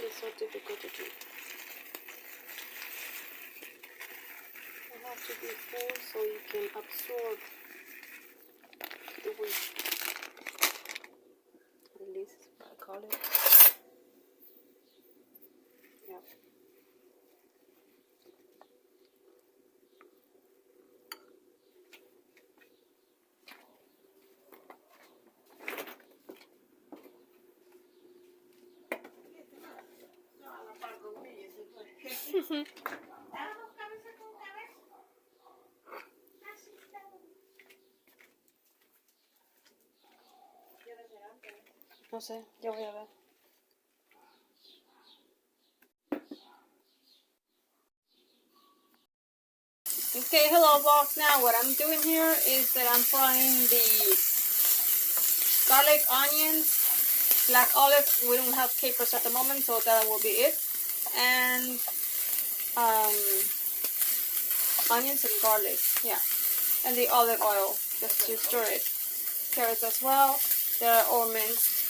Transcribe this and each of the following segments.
is so difficult to do. It has to be full so you can absorb the weight. At least is what I call it. Yep. No sé, ya voy a ver. Okay, hello vlog. Now what I'm doing here is that I'm frying the garlic, onions, black olive. We don't have capers at the moment, so that will be it. And onions and garlic, yeah. And the olive oil, just to stir it. Carrots as well, they're all minced.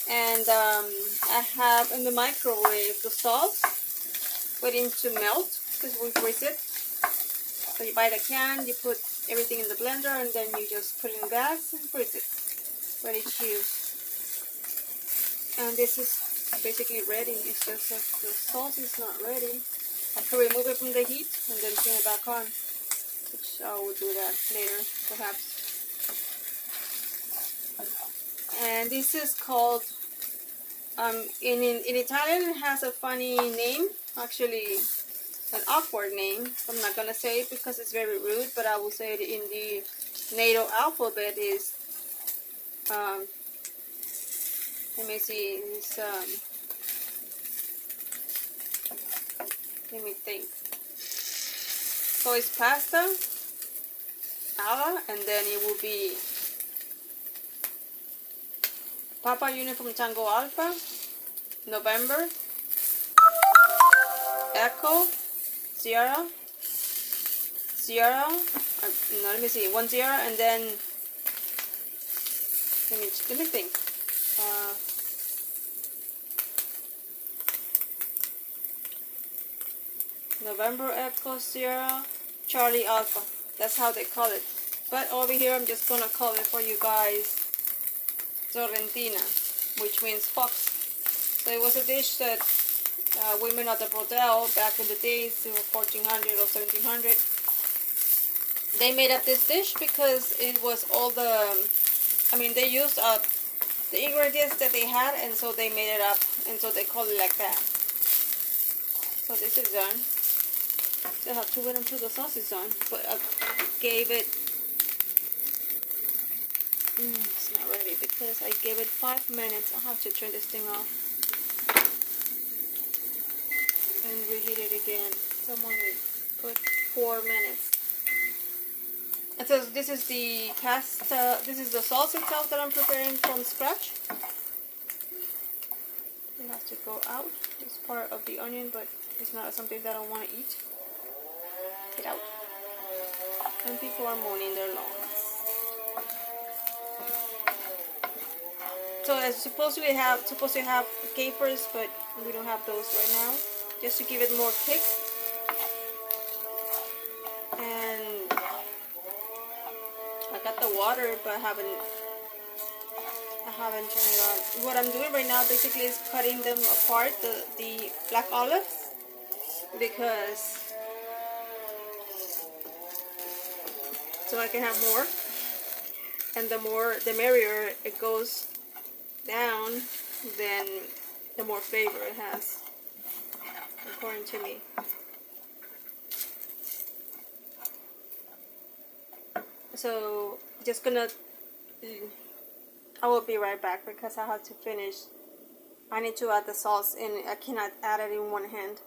And I have in the microwave the sauce waiting to melt because we freeze it. So you buy the can, you put everything in the blender, and then you just put it in bags and freeze it, ready to use. And this is basically ready. It's just that the sauce is not ready. I have to remove it from the heat and then turn it back on, which I will do that later, perhaps. And this is called, in Italian it has a funny name, actually an awkward name. I'm not gonna say it because it's very rude, but I will say it in the NATO alphabet is, let me see, it's, let me think. So it's pasta, Ava, and then it will be Papa Uniform Tango Alpha, November, Echo, Sierra, no, let me see, 1 Sierra, and then, let me think, November, Echo, Sierra, Charlie Alpha, that's how they call it. But over here I'm just gonna call it for you guys Sorrentina, which means fox. So it was a dish that women at the bordel back in the days, 1400 or 1700, they made up this dish because it was all the, they used up the ingredients that they had, and so they made it up, and so they call it like that. So this is done. Still have to wait until the sauce is done, but I gave it, it's not ready because I gave it 5 minutes. I have to turn this thing off and reheat it again. Someone put 4 minutes. And so this is the this is the sauce itself that I'm preparing from scratch. It has to go out. It's part of the onion, but it's not something that I want to eat. Get out. And people are mowing their lawns. So it's supposed to have capers, but we don't have those right now. Just to give it more kick. And I got the water, but I haven't turned it on. What I'm doing right now basically is cutting them apart, the black olives, because so I can have more, and the merrier it goes down, then the more flavor it has, according to me. So just gonna, I will be right back because I have to finish. I need to add the sauce in. I cannot add it in one hand.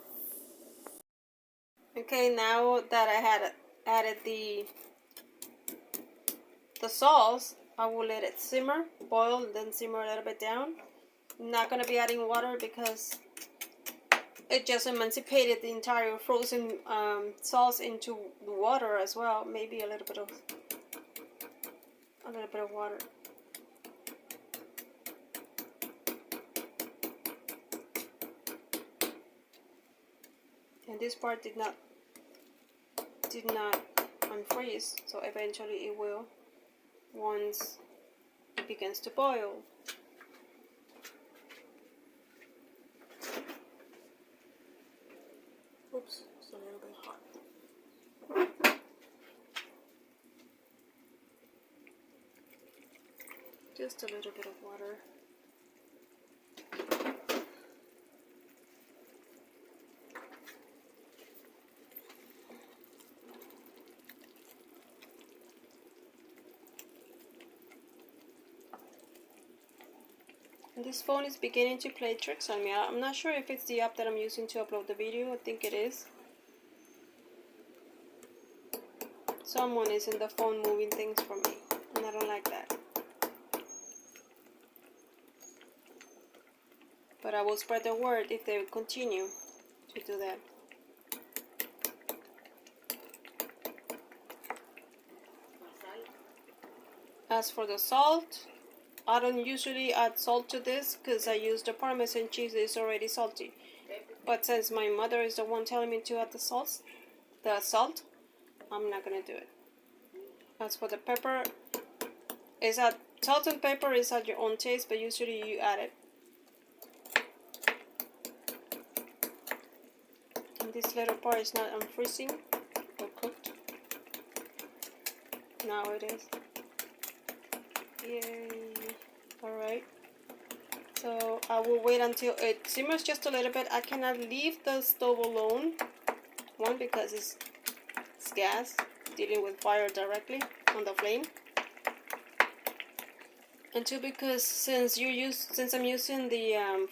Okay, now that I had added the sauce, I will let it simmer, boil, then simmer a little bit down. I'm not going to be adding water because it just emancipated the entire frozen sauce into the water as well. Maybe a little bit of water. and this part did not unfreeze, so eventually it will once it begins to boil. Oops, it's a little bit hot. Just a little bit of water. And this phone is beginning to play tricks on me. I'm not sure if it's the app that I'm using to upload the video. I think it is. Someone is in the phone moving things for me, and I don't like that. But I will spread the word if they continue to do that. As for the salt, I don't usually add salt to this because I use the Parmesan cheese that is already salty. But since my mother is the one telling me to add the salt, I'm not gonna do it. As for the pepper, salt and pepper is at your own taste, but usually you add it. And this little part is not unfreezing or cooked. Now it is. Yay! Alright. So I will wait until it simmers just a little bit. I cannot leave the stove alone. One, because it's gas dealing with fire directly on the flame. And two, because since I'm using the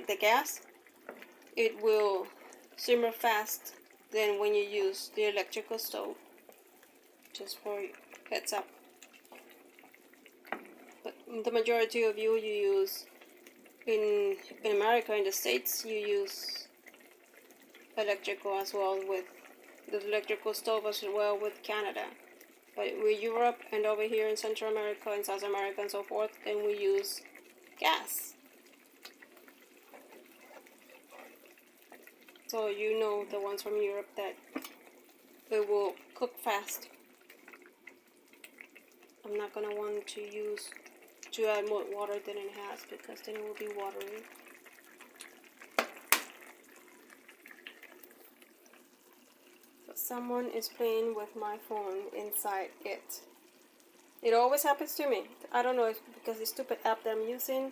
the gas, it will simmer fast than when you use the electrical stove. Just for heads up. But the majority of you use in America, in the States, you use electrical as well, with the electrical stove as well with Canada. But with Europe and over here in Central America and South America and so forth, then we use gas. So you know, the ones from Europe, that it will cook fast. I'm not gonna want to add more water than it has, because then it will be watery. So someone is playing with my phone inside it. It always happens to me. I don't know if because the stupid app that I'm using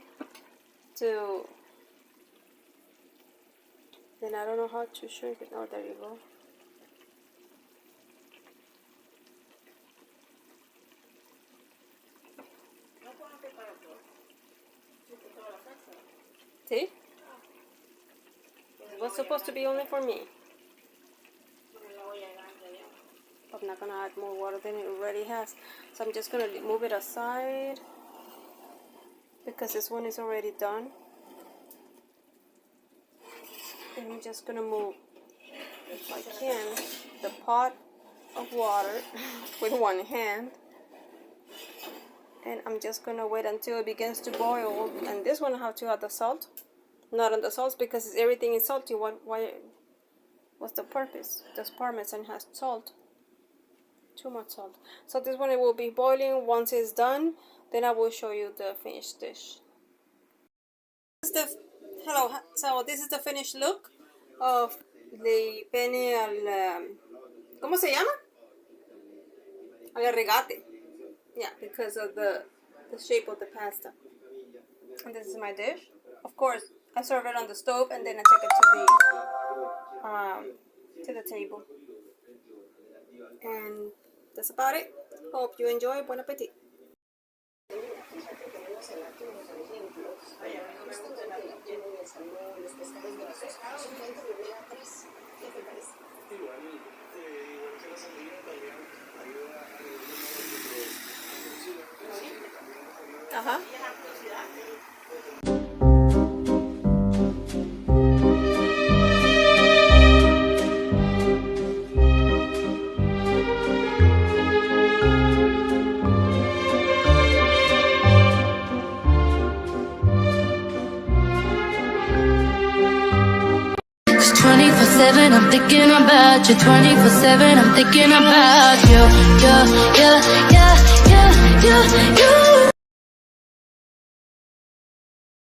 to. Then I don't know how to shrink it. Oh, there you go. See? It was supposed to be only for me. I'm not gonna add more water than it already has. So I'm just gonna move it aside because this one is already done. And I'm just gonna move, if I can, the pot of water with one hand. And I'm just gonna wait until it begins to boil. And this one I have to add the salt. Not on the salt because everything is salty. What's the purpose? This Parmesan has salt. Too much salt. So this one, it will be boiling. Once it's done, then I will show you the finished dish. Hello. So this is the finished look of the penne al ¿cómo se llama? Al regate. Yeah, because of the shape of the pasta. And this is my dish. Of course, I serve it on the stove and then I take it to the table. And that's about it. Hope you enjoy. Buen appetit. Ajá. 24/7, I'm thinking about you. 24/7, I'm thinking about you. You.